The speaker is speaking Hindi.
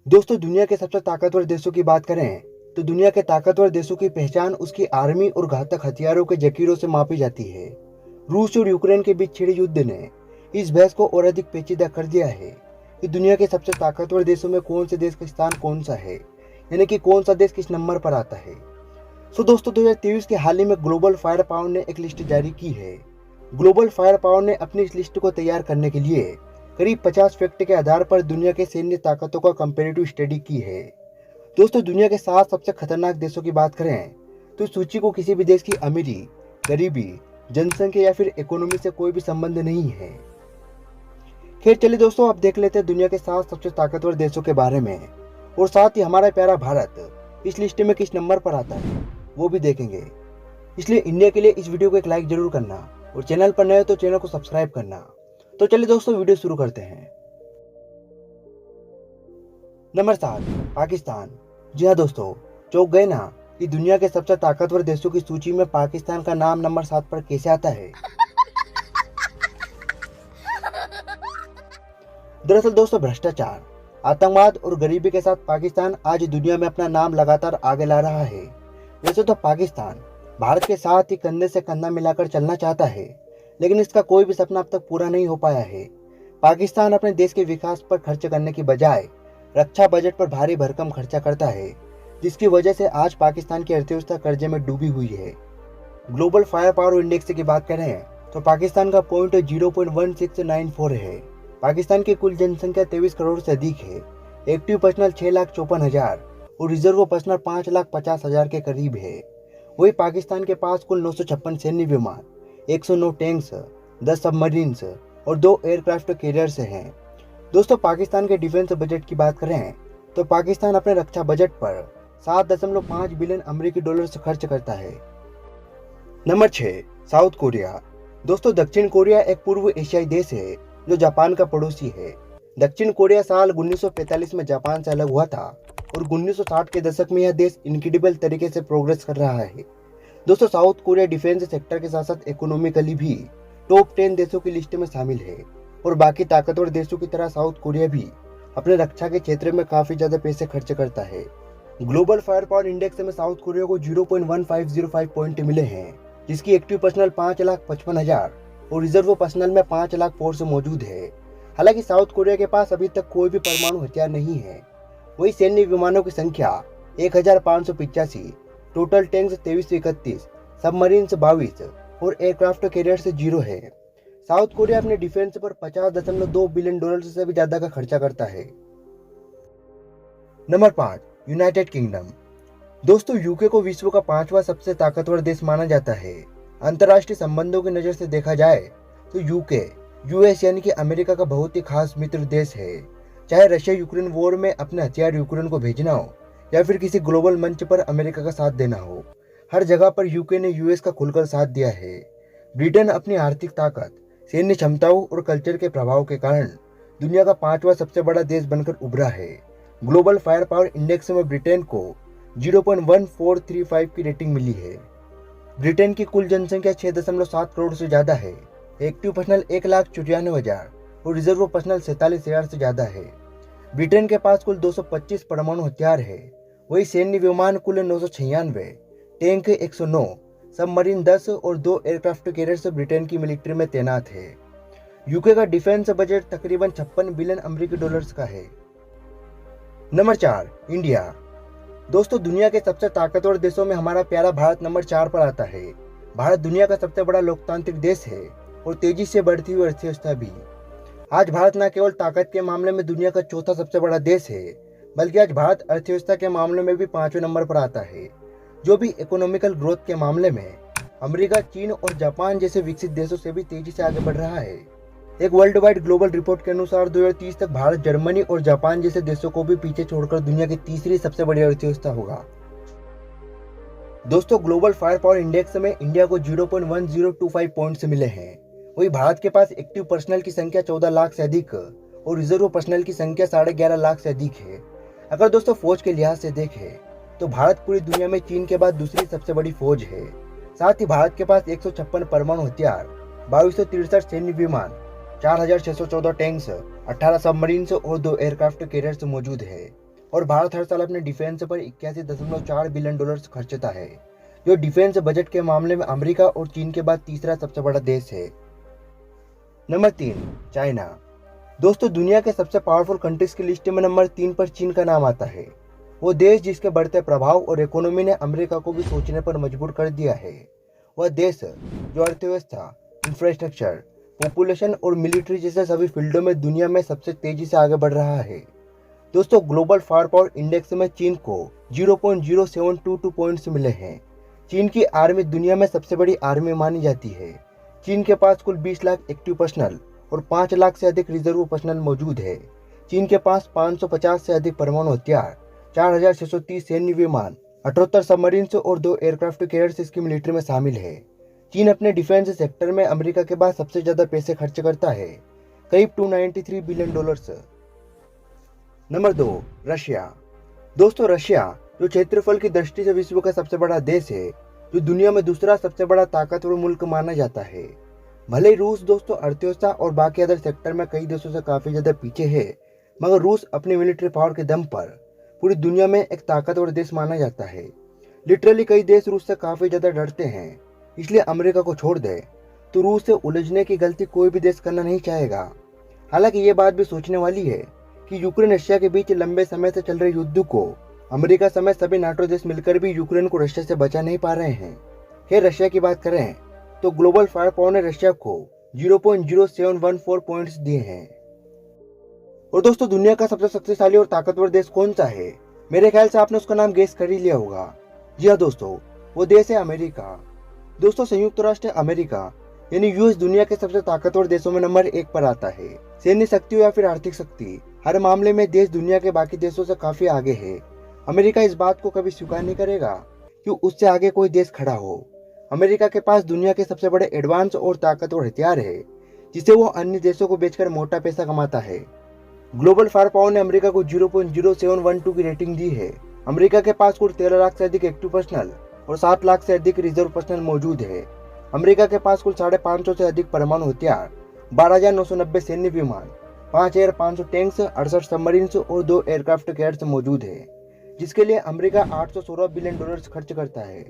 दोस्तों, दुनिया के सबसे ताकतवर देशों की बात करें तो दुनिया के ताकतवर देशों की पहचान उसकी आर्मी और घातक हथियारों के जखीरों से मापी जाती है। रूस और यूक्रेन के बीच छिड़े युद्ध ने इस बहस को और अधिक पेचीदा कर दिया है कि दुनिया के सबसे ताकतवर देशों में कौन से देश का स्थान कौन सा है, यानी कि कौन सा देश किस नंबर पर आता है। दोस्तों, 2023 के हाल ही में ग्लोबल फायर पावर ने एक लिस्ट जारी की है। ग्लोबल फायर पावर ने अपनी इस लिस्ट को तैयार करने के लिए करीब 50 फैक्ट के आधार पर दुनिया के सैन्य ताकतों का कंपैरेटिव स्टडी की है। दोस्तों, दुनिया के 7 सबसे खतरनाक देशों की बात करें तो इस सूची को किसी भी देश की अमीरी, गरीबी, जनसंख्या या फिर इकोनॉमी से कोई भी संबंध नहीं है। खैर चलिए दोस्तों, अब देख लेते हैं दुनिया के 7 सबसे ताकतवर देशों के बारे में, और साथ ही हमारा प्यारा भारत इस लिस्ट में किस नंबर पर आता है वो भी देखेंगे। इसलिए इंडिया के लिए इस वीडियो को एक लाइक जरूर करना और चैनल पर नए हो तो चैनल को सब्सक्राइब करना। तो चलिए दोस्तों, वीडियो शुरू करते हैं। नंबर 7, पाकिस्तान। जी हाँ दोस्तों, चौंक गए ना कि दुनिया के सबसे ताकतवर देशों की सूची में पाकिस्तान का नाम नंबर 7 पर कैसे आता है। दरअसल दोस्तों, भ्रष्टाचार, आतंकवाद और गरीबी के साथ पाकिस्तान आज दुनिया में अपना नाम लगातार आगे ला रहा है। वैसे तो पाकिस्तान भारत के साथ ही कंधे से कंधा मिलाकर चलना चाहता है, लेकिन इसका कोई भी सपना अब तक पूरा नहीं हो पाया है। पाकिस्तान अपने देश के विकास पर खर्च करने की बजाय रक्षा बजट पर भारी भरकम खर्चा करता है, जिसकी वजह से आज पाकिस्तान की अर्थव्यवस्था कर्जे में डूबी हुई है। ग्लोबल फायर पावर इंडेक्स की बात करें तो पाकिस्तान का पॉइंट 0.1694 है। पाकिस्तान की कुल जनसंख्या 23 करोड़ से अधिक है। एक्टिव पर्सनल 6,54,000 और रिजर्व पर्सनल 5,50,000 के करीब है। वही पाकिस्तान के पास कुल 956 सैन्य विमान, 109 टैंक्स, 10 सबमरीन्स और 2 एयरक्राफ्ट कैरियर्स हैं। दोस्तों, पाकिस्तान के डिफेंस बजट की बात करें तो पाकिस्तान अपने रक्षा बजट पर 7.5 बिलियन अमेरिकी डॉलर खर्च करता है। Number 6, south Korea. दोस्तों, दक्षिण कोरिया एक पूर्व एशियाई देश है जो जापान का पड़ोसी है। दक्षिण कोरिया साल 1945 में जापान से अलग हुआ था और 1960 के दशक में यह देश इनक्रेडिबल तरीके से प्रोग्रेस कर रहा है। दोस्तों, साउथ कोरिया डिफेंस सेक्टर के साथ साथ इकोनॉमिकली भी टॉप 10 देशों की लिस्ट में शामिल है, और बाकी ताकतवर देशों की तरह साउथ कोरिया भी अपने रक्षा के क्षेत्र में काफी ज्यादा पैसे खर्च करता है। ग्लोबल फायर पावर इंडेक्स में साउथ कोरिया को 0.1505 पॉइंट मिले हैं, जिसकी एक्टिव पर्सनल 5,55,000 और रिजर्व पर्सनल में 5 लाख फोर्स मौजूद है। हालांकि साउथ कोरिया के पास अभी तक कोई भी परमाणु हथियार नहीं है। वही सैन्य विमानों की संख्या 1,585, टोटल टैंक्स 2331, सबमरीन्स 22 और एयरक्राफ्ट कैरियर्स 0 है। साउथ कोरिया अपने डिफेंस पर 50.2 बिलियन डॉलर से भी ज्यादा का खर्चा करता है। Number 5, United kingdom. दोस्तों, यूके को विश्व का 5वां सबसे ताकतवर देश माना जाता है। अंतर्राष्ट्रीय संबंधों की नजर से देखा जाए तो यूके यूएस यानी कि अमेरिका का बहुत ही खास मित्र देश है। चाहे रशिया यूक्रेन वॉर में अपने हथियार यूक्रेन को भेजना हो या फिर किसी ग्लोबल मंच पर अमेरिका का साथ देना हो, हर जगह पर यूके ने यूएस का खुलकर साथ दिया है। ब्रिटेन अपनी आर्थिक ताकत, सैन्य क्षमताओं और कल्चर के प्रभाव के कारण दुनिया का 5वां सबसे बड़ा देश बनकर उभरा है। ग्लोबल फायर पावर इंडेक्स में ब्रिटेन को 0.1435 की रेटिंग मिली है। ब्रिटेन की कुल जनसंख्या 6.7 करोड़ से ज्यादा है। एक्टिव पर्सनल 1,94,000 और रिजर्व पर्सनल 47,000 से ज्यादा है। ब्रिटेन के पास कुल 225 परमाणु हथियार है। वही सैन्य विमान कुल 996, टैंक 109, सबमरीन 10 और 2 एयरक्राफ्ट कैरियर्स ब्रिटेन की मिलिट्री में तैनात है। यूके का डिफेंस बजट तकरीबन 56 बिलियन अमेरिकी डॉलर्स का है। Number 4, India. दोस्तों, दुनिया के सबसे ताकतवर देशों में हमारा प्यारा भारत नंबर 4 पर आता है। भारत दुनिया का सबसे बड़ा लोकतांत्रिक देश है और तेजी से बढ़ती हुई अर्थव्यवस्था भी। आज भारत न केवल ताकत के मामले में दुनिया का चौथा सबसे बड़ा देश है, बल्कि आज भारत अर्थव्यवस्था के मामले में भी 5वें नंबर पर आता है। जो भी इकोनॉमिकल ग्रोथ के मामले में अमेरिका, चीन और जापान जैसे विकसित देशों से भी तेजी से आगे बढ़ रहा है। एक वर्ल्ड वाइड ग्लोबल रिपोर्ट के अनुसार 2030 तक भारत जर्मनी और जापान जैसे देशों को भी पीछे छोड़कर दुनिया की तीसरी सबसे बड़ी अर्थव्यवस्था होगा। दोस्तों, ग्लोबल फायर पावर इंडेक्स में इंडिया को 0.1025 पॉइंट्स मिले हैं। वही भारत के पास एक्टिव पर्सनल की संख्या 14 लाख से अधिक और रिजर्व पर्सनल की संख्या 11.5 लाख से अधिक है। अगर दोस्तों फौज के लिहाज से देखें तो भारत पूरी दुनिया में चीन के बाद दूसरी सबसे बड़ी फौज है। साथ ही भारत के पास 156 परमाणु हथियार, 2263 सैन्य विमान, 4614 टैंक्स, 18 सबमरीन्स और 2 एयरक्राफ्ट कैरियर्स मौजूद है। और भारत हर साल अपने डिफेंस पर 81.4 बिलियन डॉलर्स खर्चता है, जो डिफेंस बजट के मामले में अमेरिका और चीन के बाद तीसरा सबसे बड़ा देश है। Number 3, China. दोस्तों, दुनिया के सबसे पावरफुल कंट्रीज की लिस्ट में नंबर 3 पर चीन का नाम आता है। वो देश जिसके बढ़ते प्रभाव और इकोनॉमी ने अमेरिका को भी सोचने पर मजबूर कर दिया है। वह देश जो अर्थव्यवस्था, इंफ्रास्ट्रक्चर, पॉपुलेशन और मिलिट्री जैसे सभी फील्डों में दुनिया में सबसे तेजी से आगे बढ़ रहा है। दोस्तों, ग्लोबल फायर पावर इंडेक्स में चीन को 0.0722 पॉइंट्स मिले हैं। चीन की आर्मी दुनिया में सबसे बड़ी आर्मी मानी जाती है। चीन के पास कुल 20 लाख एक्टिव पर्सनल और 5 लाख से अधिक रिजर्व पर्सनल मौजूद है। चीन के पास 550 से अधिक परमाणु हथियार, 4630 सैन्य विमान, 78 सबमरीन्स और 2 एयरक्राफ्ट कैरियर्स इसकी मिलिट्री में शामिल है। चीन अपने डिफेंस सेक्टर में अमेरिका के बाद सबसे ज्यादा पैसे खर्च करता है, करीब 293 बिलियन डॉलर्स। Number 2, Russia. दोस्तों, रशिया जो क्षेत्रफल की दृष्टि से विश्व का सबसे बड़ा देश है, जो दुनिया में दूसरा सबसे बड़ा ताकतवर मुल्क माना जाता है। भले ही रूस दोस्तों अर्थव्यवस्था और बाकी अदर सेक्टर में कई देशों से काफी ज्यादा पीछे है, मगर रूस अपनी मिलिट्री पावर के दम पर पूरी दुनिया में एक ताकतवर देश माना जाता है। लिटरली कई देश रूस से काफी ज्यादा डरते हैं, इसलिए अमेरिका को छोड़ दे तो रूस से उलझने की गलती कोई भी देश करना नहीं चाहेगा। हालांकि ये बात भी सोचने वाली है कि यूक्रेन रशिया के बीच लंबे समय से चल रहे युद्ध को अमेरिका समेत सभी नाटो देश मिलकर भी यूक्रेन को रशिया से बचा नहीं पा रहे हैं। खैर, रशिया की बात करें तो ग्लोबल फायर पावर ने रशिया को 0.0714 पॉइंट्स दिए हैं। और दोस्तों, दुनिया का सबसे शक्तिशाली और ताकतवर देश कौन सा है? मेरे ख्याल से आपने उसका नाम गेस कर ही लिया होगा। जी हाँ दोस्तों, वो देश है अमेरिका। दोस्तों, संयुक्त राष्ट्र अमेरिका यानी यूएस दुनिया के सबसे ताकतवर देशों में नंबर 1 पर आता है। सैन्य शक्ति या फिर आर्थिक शक्ति, हर मामले में देश दुनिया के बाकी देशों से काफी आगे है। अमेरिका इस बात को कभी स्वीकार नहीं करेगा कि उससे आगे कोई देश खड़ा हो। अमेरिका के पास दुनिया के सबसे बड़े एडवांस और ताकतवर हथियार है, जिसे वो अन्य देशों को बेचकर मोटा पैसा कमाता है। ग्लोबल फायर पावर ने अमेरिका को 0.0712 की रेटिंग दी है। अमेरिका के पास कुल 13 लाख से अधिक एक्टिव पर्सनल और 7 लाख से अधिक रिजर्व पर्सनल मौजूद है। अमेरिका के पास कुल 550 से अधिक परमाणु हथियार, 12,990 सैन्य विमान, 5,500 टैंक्स, 68 सबमरीन्स और 2 एयरक्राफ्ट कैरियर्स मौजूद है, जिसके लिए अमेरिका 816 बिलियन डॉलर्स खर्च करता है।